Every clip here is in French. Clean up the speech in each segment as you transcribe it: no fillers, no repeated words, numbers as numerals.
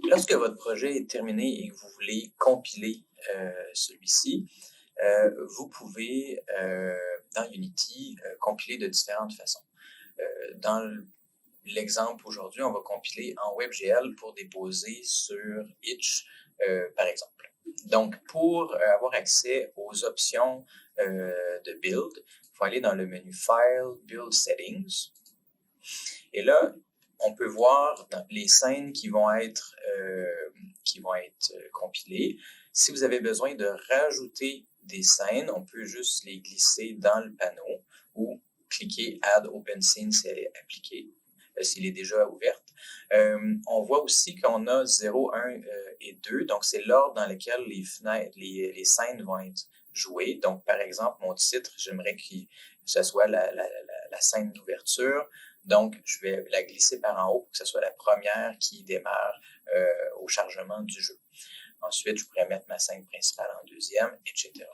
Lorsque votre projet est terminé et que vous voulez compiler celui-ci, vous pouvez, dans Unity, compiler de différentes façons. Dans l'exemple aujourd'hui, on va compiler en WebGL pour déposer sur Itch, par exemple. Donc, pour avoir accès aux options de Build, il faut aller dans le menu File, Build Settings. Et là, on peut voir les scènes qui vont être compilées. Si vous avez besoin de rajouter des scènes, on peut juste les glisser dans le panneau ou cliquer Add Open Scene si elle est appliquée, s'il est déjà ouverte. On voit aussi qu'on a 0, 1 et 2, donc c'est l'ordre dans lequel les scènes vont être jouées. Donc, par exemple, mon titre, j'aimerais que ce soit la scène d'ouverture. Donc, je vais la glisser par en haut pour que ce soit la première qui démarre au chargement du jeu. Ensuite, je pourrais mettre ma scène principale en deuxième, etc.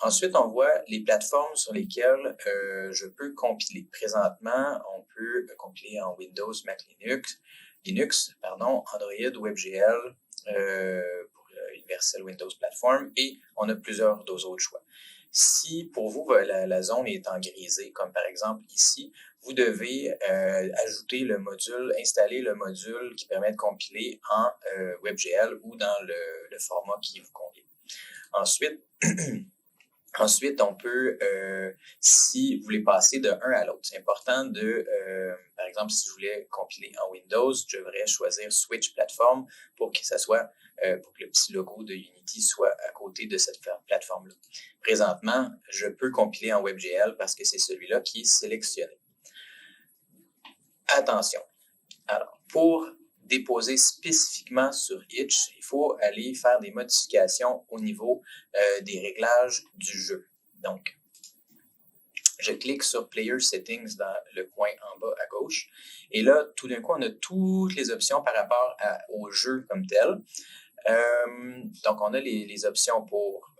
Ensuite, on voit les plateformes sur lesquelles je peux compiler. Présentement, on peut compiler en Windows, Mac Linux, Android, WebGL, pour Universal Windows Platform, et on a plusieurs autres choix. Si pour vous, la zone est en grisé, comme par exemple ici, vous devez installer le module qui permet de compiler en WebGL ou dans le format qui vous convient. Ensuite, on peut, si vous voulez passer de un à l'autre, c'est important par exemple, si je voulais compiler en Windows, je devrais choisir Switch Platform pour que le petit logo de Unity soit à côté de cette plateforme-là. Présentement, je peux compiler en WebGL parce que c'est celui-là qui est sélectionné. Attention. Alors, pour déposer spécifiquement sur Itch, il faut aller faire des modifications au niveau des réglages du jeu. Donc, je clique sur Player Settings dans le coin en bas à gauche. Et là, tout d'un coup, on a toutes les options par rapport au jeu comme tel. Donc, on a les options pour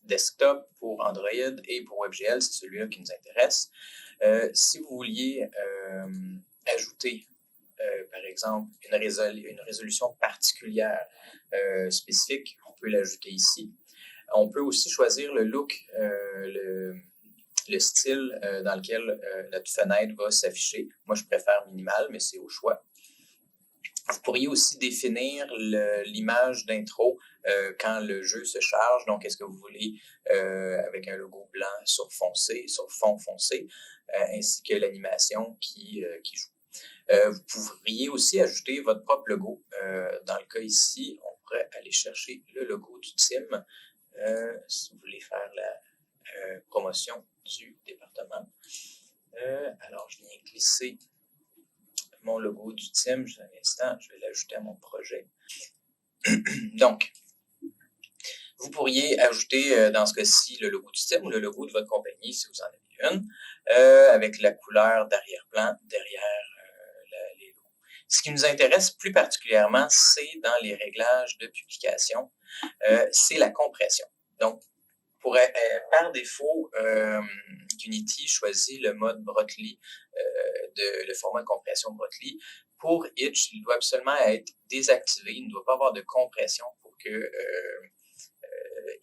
desktop, pour Android et pour WebGL, c'est celui-là qui nous intéresse. Si vous vouliez ajouter, par exemple, une résolution particulière spécifique, on peut l'ajouter ici. On peut aussi choisir le look, le style dans lequel notre fenêtre va s'afficher. Moi, je préfère minimal, mais c'est au choix. Vous pourriez aussi définir l'image d'intro quand le jeu se charge. Donc, est-ce que vous voulez avec un logo blanc sur fond foncé, ainsi que l'animation qui joue. Vous pourriez aussi ajouter votre propre logo. Dans le cas ici, on pourrait aller chercher le logo du team si vous voulez faire la promotion du département. Alors, je viens glisser mon logo du team. Un instant, je vais l'ajouter à mon projet. Donc, vous pourriez ajouter dans ce cas-ci le logo du team ou le logo de votre compagnie si vous en avez une, avec la couleur d'arrière-plan derrière les logos. Ce qui nous intéresse plus particulièrement, c'est dans les réglages de publication, c'est la compression. Donc, par défaut, Unity choisit le mode Brotli, le format de compression Brotli. Pour Itch, il doit absolument être désactivé. Il ne doit pas avoir de compression pour que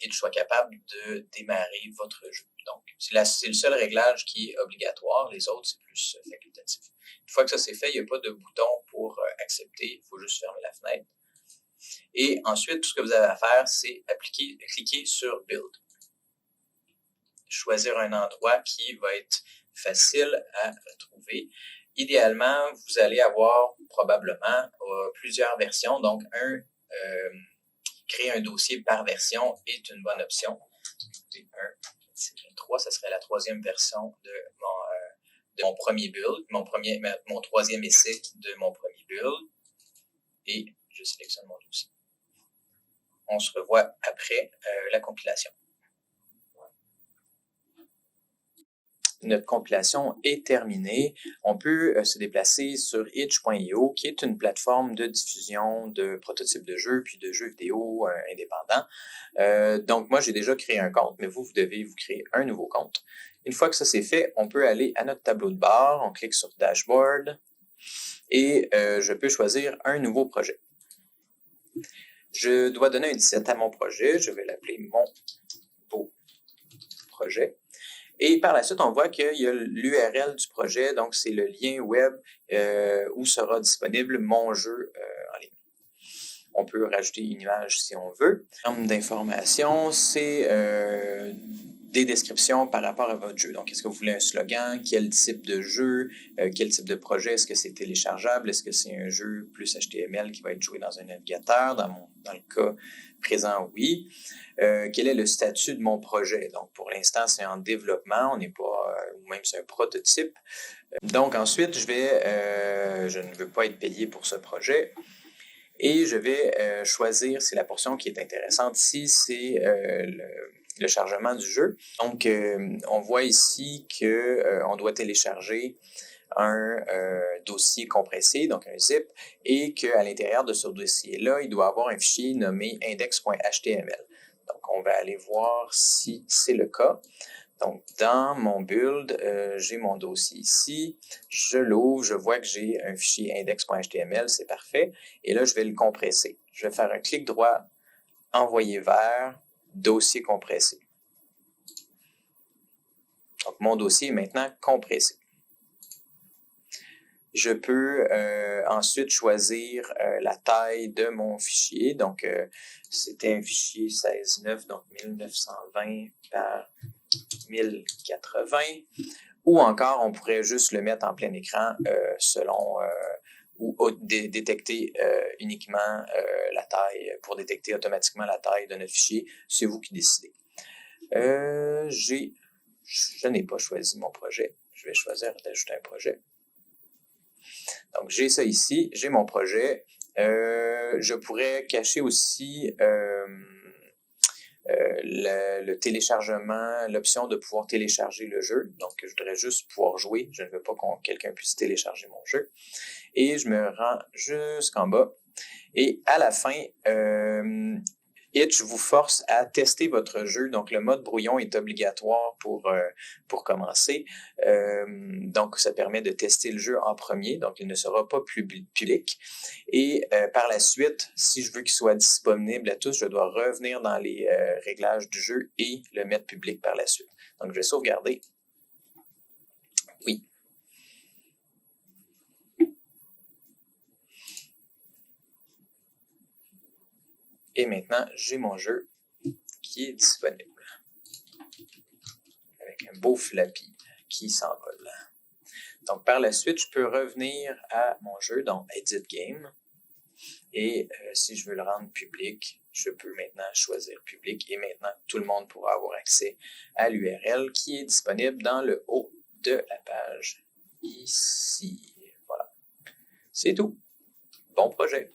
Itch soit capable de démarrer votre jeu. Donc, c'est le seul réglage qui est obligatoire. Les autres, c'est plus facultatif. Une fois que ça c'est fait, il n'y a pas de bouton pour accepter. Il faut juste fermer la fenêtre. Et ensuite, tout ce que vous avez à faire, c'est cliquer sur Build. Choisir un endroit qui va être facile à retrouver. Idéalement, vous allez avoir probablement plusieurs versions. Donc, créer un dossier par version est une bonne option. 3, ça serait la troisième version de mon premier build, mon troisième essai de mon premier build. Et je sélectionne mon dossier. On se revoit après la compilation. Notre compilation est terminée. On peut se déplacer sur itch.io, qui est une plateforme de diffusion de prototypes de jeux, puis de jeux vidéo indépendants. Donc, moi, j'ai déjà créé un compte, mais vous devez vous créer un nouveau compte. Une fois que ça c'est fait, on peut aller à notre tableau de bord, on clique sur Dashboard, Et je peux choisir un nouveau projet. Je dois donner un titre à mon projet. Je vais l'appeler mon beau projet. Et par la suite, on voit qu'il y a l'URL du projet, donc c'est le lien web où sera disponible mon jeu en ligne. On peut rajouter une image si on veut. En termes d'informations, c'est des descriptions par rapport à votre jeu. Donc, est-ce que vous voulez un slogan? Quel type de jeu? Quel type de projet? Est-ce que c'est téléchargeable? Est-ce que c'est un jeu plus HTML qui va être joué dans un navigateur? Dans le cas présent, oui. Quel est le statut de mon projet? Donc, pour l'instant, c'est en développement. On n'est pas, ou même c'est un prototype. Donc, ensuite, je ne veux pas être payé pour ce projet. Et je vais choisir, c'est la portion qui est intéressante ici, c'est le chargement du jeu. Donc, on voit ici qu'on doit télécharger un dossier compressé, donc un zip, et qu'à l'intérieur de ce dossier-là, il doit avoir un fichier nommé index.html. Donc, on va aller voir si c'est le cas. Donc, dans mon build, j'ai mon dossier ici. Je l'ouvre, je vois que j'ai un fichier index.html, c'est parfait. Et là, je vais le compresser. Je vais faire un clic droit, envoyer vers, dossier compressé. Donc, mon dossier est maintenant compressé. Je peux ensuite choisir la taille de mon fichier. Donc, c'était un fichier 16.9, donc 1920 par 1080. Ou encore, on pourrait juste le mettre en plein écran ou détecter uniquement la taille, pour détecter automatiquement la taille de notre fichier. C'est vous qui décidez. Je n'ai pas choisi mon projet. Je vais choisir d'ajouter un projet. Donc, j'ai ça ici, j'ai mon projet. Je pourrais cacher aussi le téléchargement, l'option de pouvoir télécharger le jeu. Donc, je voudrais juste pouvoir jouer. Je ne veux pas que quelqu'un puisse télécharger mon jeu. Et je me rends jusqu'en bas. Et à la fin, Itch vous force à tester votre jeu. Donc, le mode brouillon est obligatoire pour commencer. Donc, ça permet de tester le jeu en premier. Donc, il ne sera pas public. Et par la suite, si je veux qu'il soit disponible à tous, je dois revenir dans les réglages du jeu et le mettre public par la suite. Donc, je vais sauvegarder. Oui. Et maintenant, j'ai mon jeu qui est disponible. Avec un beau flappy qui s'envole. Donc, par la suite, je peux revenir à mon jeu, donc Edit Game. Et si je veux le rendre public, je peux maintenant choisir public. Et maintenant, tout le monde pourra avoir accès à l'URL qui est disponible dans le haut de la page ici. Voilà. C'est tout. Bon projet.